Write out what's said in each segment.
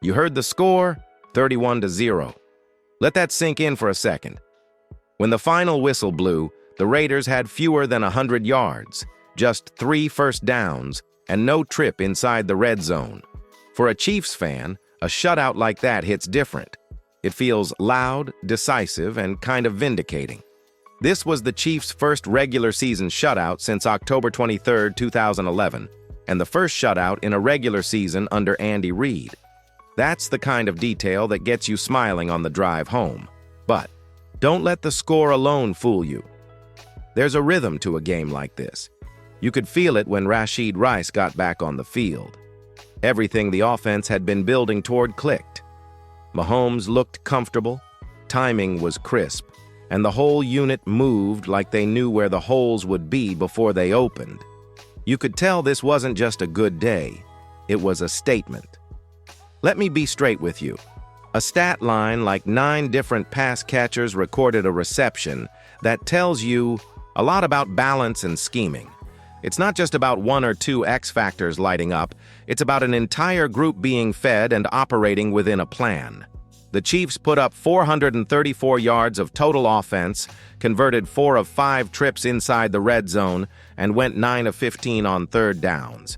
You heard the score, 31-0. Let that sink in for a second. When the final whistle blew, the Raiders had fewer than 100 yards, just 3 first downs, and no trip inside the red zone. For a Chiefs fan, a shutout like that hits different. It feels loud, decisive, and kind of vindicating. This was the Chiefs' first regular season shutout since October 23, 2011, and the first shutout in a regular season under Andy Reid. That's the kind of detail that gets you smiling on the drive home. But don't let the score alone fool you. There's a rhythm to a game like this. You could feel it when Rashid Rice got back on the field. Everything the offense had been building toward clicked. Mahomes looked comfortable, timing was crisp, and the whole unit moved like they knew where the holes would be before they opened. You could tell this wasn't just a good day, it was a statement. Let me be straight with you. A stat line like 9 different pass catchers recorded a reception that tells you a lot about balance and scheming. It's not just about 1 or 2 X factors lighting up, it's about an entire group being fed and operating within a plan. The Chiefs put up 434 yards of total offense, converted 4 of 5 trips inside the red zone, and went 9 of 15 on third downs.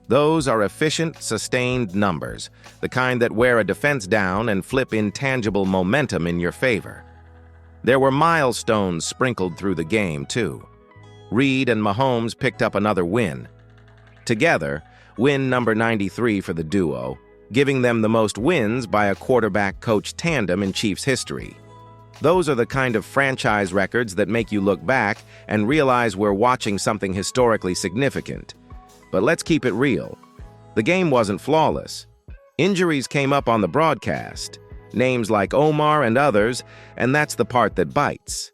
Those are efficient, sustained numbers, the kind that wear a defense down and flip intangible momentum in your favor. There were milestones sprinkled through the game, too. Reid and Mahomes picked up another win. Together, win number 93 for the duo, giving them the most wins by a quarterback-coach tandem in Chiefs history. Those are the kind of franchise records that make you look back and realize we're watching something historically significant. But let's keep it real. The game wasn't flawless. Injuries came up on the broadcast, names like Omar and others, and that's the part that bites.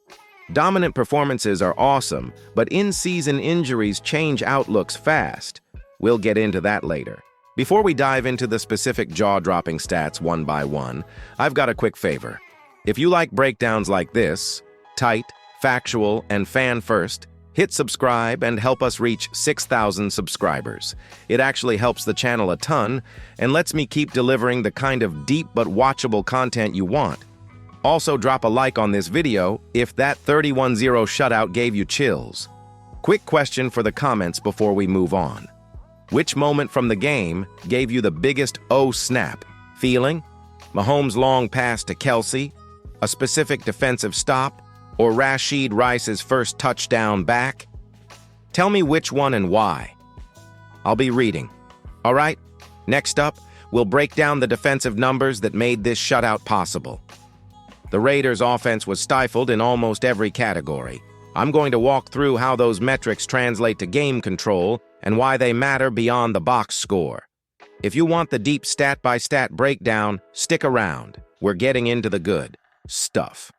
Dominant performances are awesome, but in-season injuries change outlooks fast. We'll get into that later. Before we dive into the specific jaw-dropping stats one by one, I've got a quick favor. If you like breakdowns like this, tight, factual, and fan-first, hit subscribe and help us reach 6,000 subscribers. It actually helps the channel a ton and lets me keep delivering the kind of deep but watchable content you want. Also, drop a like on this video if that 31-0 shutout gave you chills. Quick question for the comments before we move on. Which moment from the game gave you the biggest "oh snap" feeling? Mahomes' long pass to Kelsey, a specific defensive stop, or Rashid Rice's first touchdown back? Tell me which one and why. I'll be reading. All right, next up, we'll break down the defensive numbers that made this shutout possible. The Raiders' offense was stifled in almost every category. I'm going to walk through how those metrics translate to game control and why they matter beyond the box score. If you want the deep stat-by-stat breakdown, stick around. We're getting into the good stuff.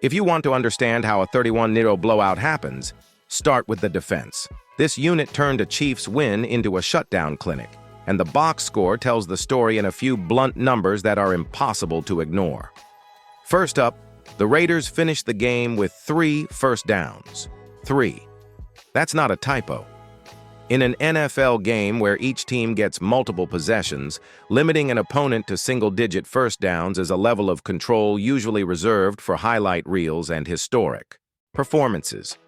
If you want to understand how a 31-0 blowout happens, start with the defense. This unit turned a Chiefs win into a shutdown clinic, and the box score tells the story in a few blunt numbers that are impossible to ignore. First up, the Raiders finished the game with 3 first downs. 3. That's not a typo. In an NFL game where each team gets multiple possessions, limiting an opponent to single-digit first downs is a level of control usually reserved for highlight reels and historic performances.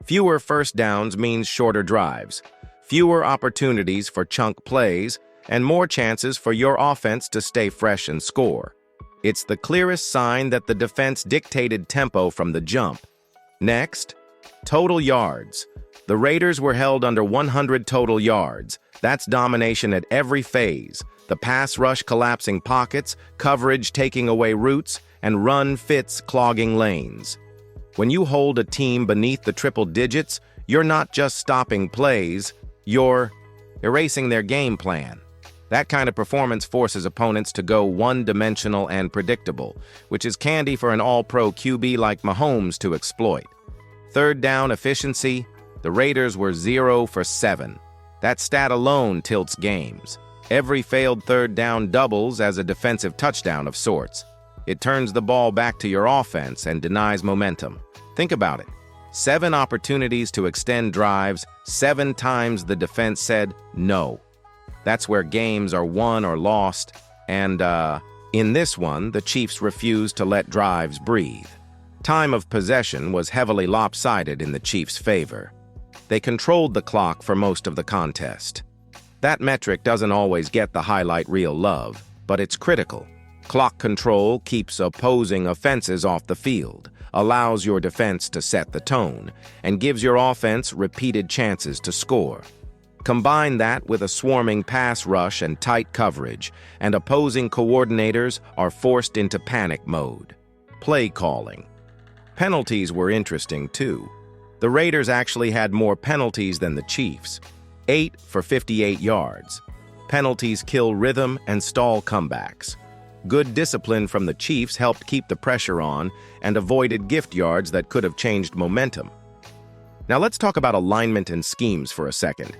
Fewer first downs means shorter drives, fewer opportunities for chunk plays, and more chances for your offense to stay fresh and score. It's the clearest sign that the defense dictated tempo from the jump. Next, total yards. The Raiders were held under 100 total yards. That's domination at every phase. The pass rush collapsing pockets, coverage taking away routes, and run fits clogging lanes. When you hold a team beneath the triple digits, you're not just stopping plays, you're erasing their game plan. That kind of performance forces opponents to go one-dimensional and predictable, which is candy for an all-pro QB like Mahomes to exploit. Third down efficiency, the Raiders were 0 for 7. That stat alone tilts games. Every failed third down doubles as a defensive touchdown of sorts. It turns the ball back to your offense and denies momentum. Think about it. 7 opportunities to extend drives, 7 times the defense said no. That's where games are won or lost. And, in this one, the Chiefs refused to let drives breathe. Time of possession was heavily lopsided in the Chiefs' favor. They controlled the clock for most of the contest. That metric doesn't always get the highlight reel love, but it's critical. Clock control keeps opposing offenses off the field, allows your defense to set the tone, and gives your offense repeated chances to score. Combine that with a swarming pass rush and tight coverage, and opposing coordinators are forced into panic mode. Play calling. Penalties were interesting too. The Raiders actually had more penalties than the Chiefs, 8 for 58 yards. Penalties kill rhythm and stall comebacks. Good discipline from the Chiefs helped keep the pressure on and avoided gift yards that could have changed momentum. Now let's talk about alignment and schemes for a second.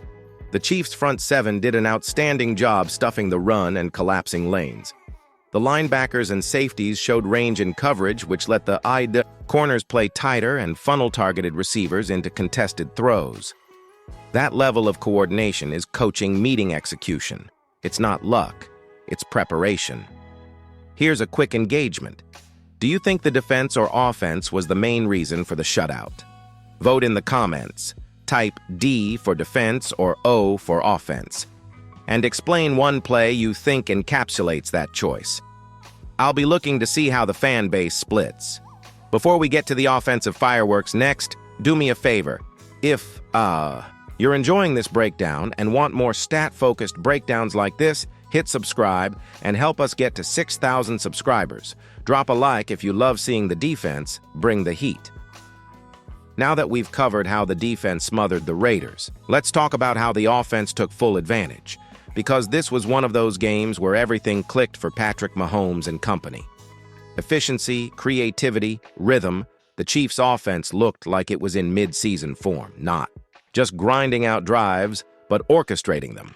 The Chiefs' front seven did an outstanding job stuffing the run and collapsing lanes. The linebackers and safeties showed range in coverage, which let the corners play tighter and funnel targeted receivers into contested throws. That level of coordination is coaching meeting execution. It's not luck, it's preparation. Here's a quick engagement. Do you think the defense or offense was the main reason for the shutout? Vote in the comments. Type D for defense or O for offense. And explain one play you think encapsulates that choice. I'll be looking to see how the fan base splits. Before we get to the offensive fireworks next, do me a favor. If, you're enjoying this breakdown and want more stat-focused breakdowns like this, hit subscribe and help us get to 6,000 subscribers. Drop a like if you love seeing the defense bring the heat. Now that we've covered how the defense smothered the Raiders, let's talk about how the offense took full advantage, because this was one of those games where everything clicked for Patrick Mahomes and company. Efficiency, creativity, rhythm, the Chiefs' offense looked like it was in mid-season form, not just grinding out drives, but orchestrating them.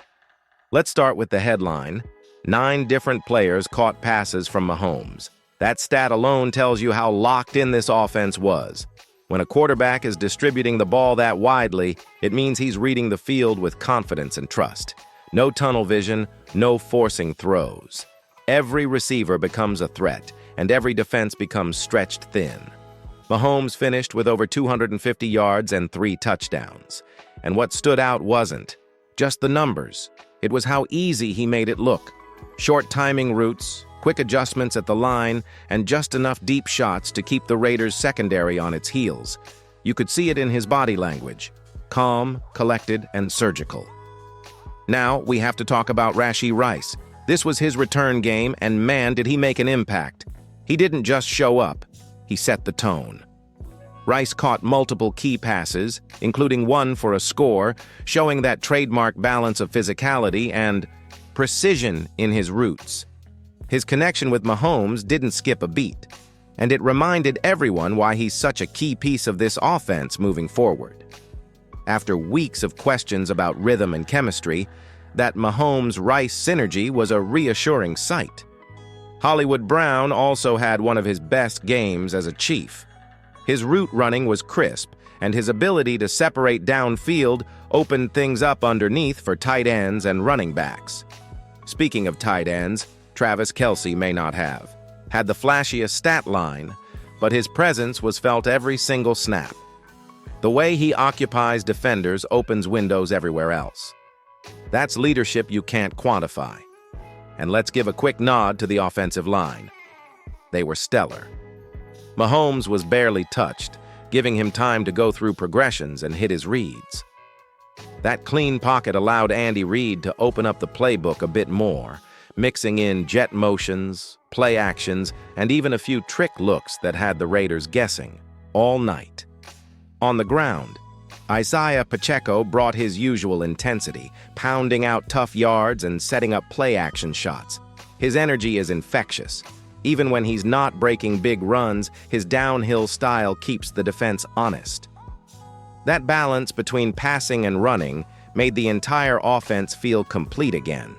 Let's start with the headline. 9 different players caught passes from Mahomes. That stat alone tells you how locked in this offense was. When a quarterback is distributing the ball that widely, it means he's reading the field with confidence and trust. No tunnel vision, no forcing throws. Every receiver becomes a threat, and every defense becomes stretched thin. Mahomes finished with over 250 yards and 3 touchdowns. And what stood out wasn't just the numbers. It was how easy he made it look. Short timing routes, quick adjustments at the line, and just enough deep shots to keep the Raiders' secondary on its heels. You could see it in his body language. Calm, collected, and surgical. Now, we have to talk about Rashee Rice. This was his return game, and man, did he make an impact. He didn't just show up. He set the tone. Rice caught multiple key passes, including one for a score, showing that trademark balance of physicality and precision in his routes. His connection with Mahomes didn't skip a beat, and it reminded everyone why he's such a key piece of this offense moving forward. After weeks of questions about rhythm and chemistry, that Mahomes-Rice synergy was a reassuring sight. Hollywood Brown also had one of his best games as a Chief. His route running was crisp, and his ability to separate downfield opened things up underneath for tight ends and running backs. Speaking of tight ends, Travis Kelce may not have had the flashiest stat line, but his presence was felt every single snap. The way he occupies defenders opens windows everywhere else. That's leadership you can't quantify. And let's give a quick nod to the offensive line. They were stellar. Mahomes was barely touched, giving him time to go through progressions and hit his reads. That clean pocket allowed Andy Reid to open up the playbook a bit more, mixing in jet motions, play actions, and even a few trick looks that had the Raiders guessing all night. On the ground, Isaiah Pacheco brought his usual intensity, pounding out tough yards and setting up play-action shots. His energy is infectious. Even when he's not breaking big runs, his downhill style keeps the defense honest. That balance between passing and running made the entire offense feel complete again.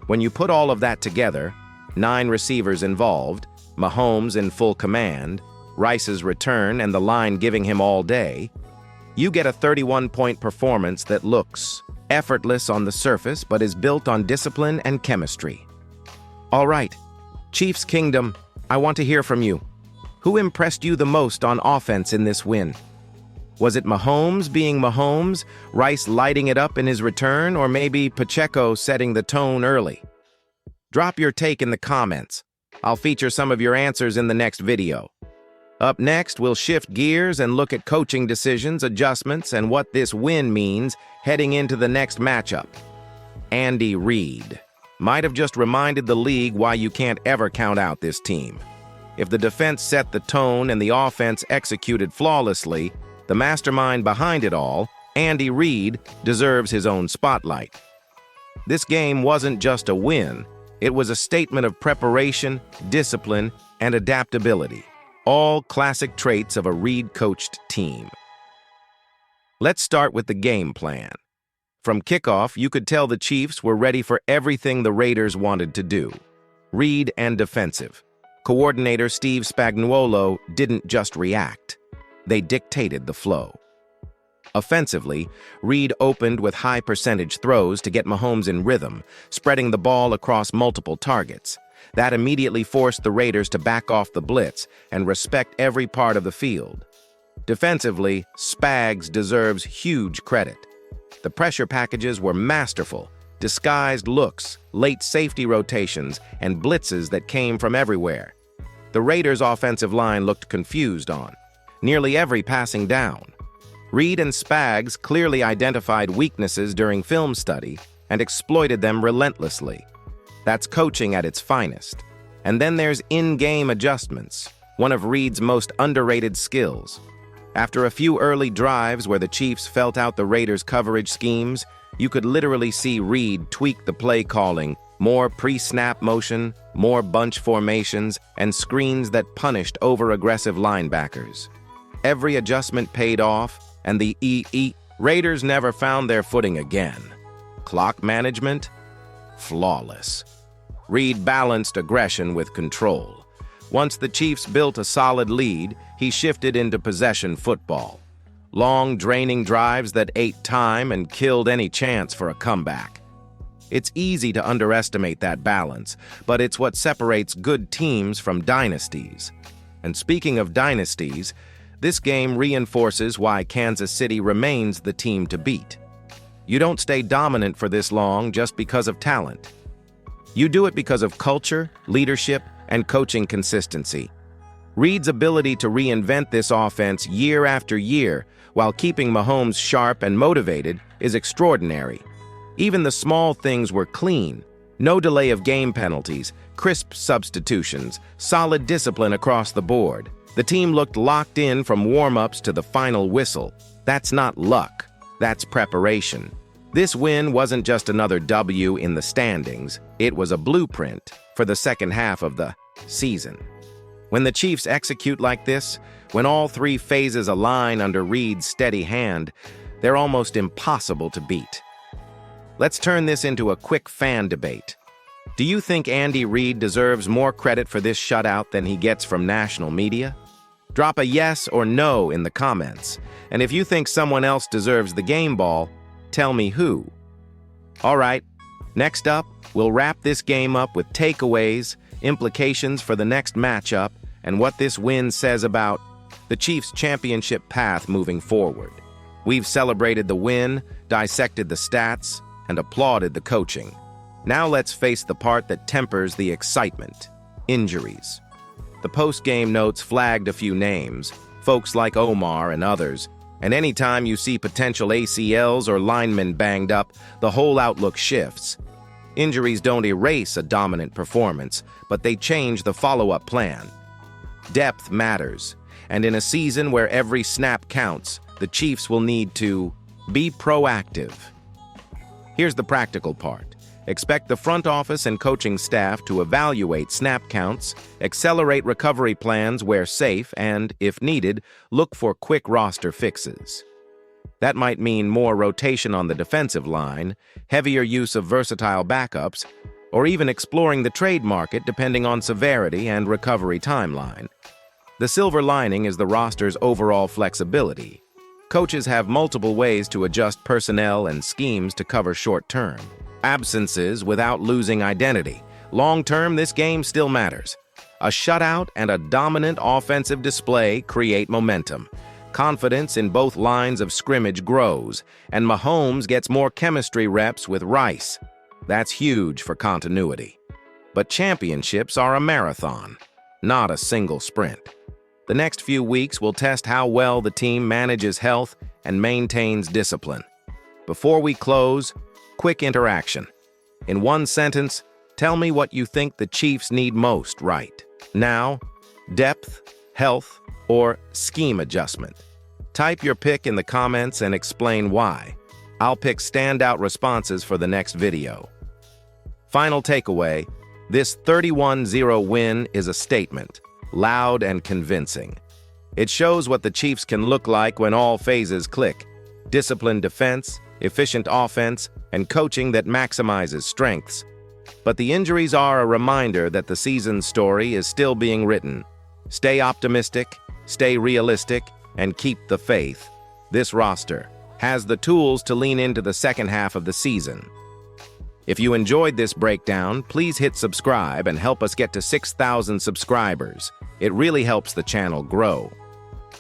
When you put all of that together, 9 receivers involved, Mahomes in full command, Rice's return and the line giving him all day, you get a 31-point performance that looks effortless on the surface but is built on discipline and chemistry. All right, Chiefs Kingdom, I want to hear from you. Who impressed you the most on offense in this win? Was it Mahomes being Mahomes, Rice lighting it up in his return, or maybe Pacheco setting the tone early? Drop your take in the comments. I'll feature some of your answers in the next video. Up next, we'll shift gears and look at coaching decisions, adjustments, and what this win means heading into the next matchup. Andy Reid might have just reminded the league why you can't ever count out this team. If the defense set the tone and the offense executed flawlessly, the mastermind behind it all, Andy Reid, deserves his own spotlight. This game wasn't just a win, it was a statement of preparation, discipline, and adaptability, all classic traits of a Reid-coached team. Let's start with the game plan. From kickoff, you could tell the Chiefs were ready for everything the Raiders wanted to do. Reid and defensive. Coordinator Steve Spagnuolo didn't just react. They dictated the flow. Offensively, Reid opened with high-percentage throws to get Mahomes in rhythm, spreading the ball across multiple targets. That immediately forced the Raiders to back off the blitz and respect every part of the field. Defensively, Spags deserves huge credit. The pressure packages were masterful, disguised looks, late safety rotations, and blitzes that came from everywhere. The Raiders' offensive line looked confused on nearly every passing down. Reid and Spags clearly identified weaknesses during film study and exploited them relentlessly. That's coaching at its finest. And then there's in-game adjustments, one of Reid's most underrated skills. After a few early drives where the Chiefs felt out the Raiders' coverage schemes, you could literally see Reid tweak the play calling, more pre-snap motion, more bunch formations, and screens that punished over-aggressive linebackers. Every adjustment paid off, and the Raiders never found their footing again. Clock management? Flawless. Reid balanced aggression with control. Once the Chiefs built a solid lead, he shifted into possession football. Long, draining drives that ate time and killed any chance for a comeback. It's easy to underestimate that balance, but it's what separates good teams from dynasties. And speaking of dynasties, this game reinforces why Kansas City remains the team to beat. You don't stay dominant for this long just because of talent. You do it because of culture, leadership, and coaching consistency. Reid's ability to reinvent this offense year after year while keeping Mahomes sharp and motivated is extraordinary. Even the small things were clean. No delay of game penalties, crisp substitutions, solid discipline across the board. The team looked locked in from warm-ups to the final whistle. That's not luck. That's preparation. This win wasn't just another W in the standings. It was a blueprint for the second half of the season. When the Chiefs execute like this, when all three phases align under Reid's steady hand, they're almost impossible to beat. Let's turn this into a quick fan debate. Do you think Andy Reid deserves more credit for this shutout than he gets from national media? Drop a yes or no in the comments. And if you think someone else deserves the game ball, tell me who. All right, next up, we'll wrap this game up with takeaways, implications for the next matchup, and what this win says about the Chiefs' championship path moving forward. We've celebrated the win, dissected the stats, and applauded the coaching. Now let's face the part that tempers the excitement: injuries. The post-game notes flagged a few names, folks like Omar and others, and anytime you see potential ACLs or linemen banged up, the whole outlook shifts. Injuries don't erase a dominant performance, but they change the follow-up plan. Depth matters, and in a season where every snap counts, the Chiefs will need to be proactive. Here's the practical part. Expect the front office and coaching staff to evaluate snap counts, accelerate recovery plans where safe, and, if needed, look for quick roster fixes. That might mean more rotation on the defensive line, heavier use of versatile backups, or even exploring the trade market depending on severity and recovery timeline. The silver lining is the roster's overall flexibility. Coaches have multiple ways to adjust personnel and schemes to cover short-term absences without losing identity, Long-term, this game still matters. A shutout and a dominant offensive display create momentum. Confidence in both lines of scrimmage grows, and Mahomes gets more chemistry reps with Rice. That's huge for continuity. But championships are a marathon, not a single sprint. The next few weeks will test how well the team manages health and maintains discipline. Before we close, quick interaction. In one sentence, tell me what you think the Chiefs need most right now: depth, health, or scheme adjustment. Type your pick in the comments and explain why. I'll pick standout responses for the next video. Final takeaway: this 31-0 win is a statement, loud and convincing. It shows what the Chiefs can look like when all phases click: disciplined defense, efficient offense, and coaching that maximizes strengths. But the injuries are a reminder that the season's story is still being written. Stay optimistic, stay realistic, and keep the faith. This roster has the tools to lean into the second half of the season. If you enjoyed this breakdown, please hit subscribe and help us get to 6,000 subscribers. It really helps the channel grow.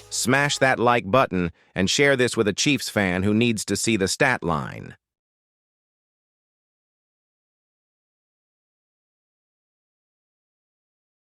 Smash that like button and share this with a Chiefs fan who needs to see the stat line.